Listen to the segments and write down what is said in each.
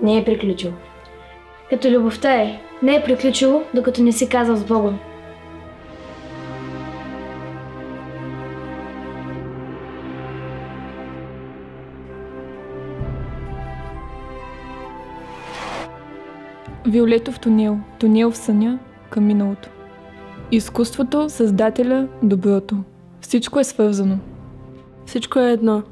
не е приключило. Като любовта не е приключило, докато не си казал с Богом. Виолетов тунел, тунел в съня към миналото. Изкуството, създателя, доброто. Всичко е свързано. Всичко е едно.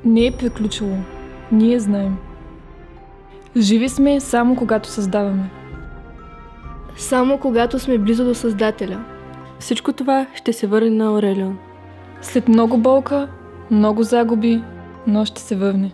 Не е приключило. Ние знаем. Живи сме само когато създаваме. Само когато сме близо до Създателя. Всичко това ще се върне на Аурелион. След много болка, много загуби, но ще се върне.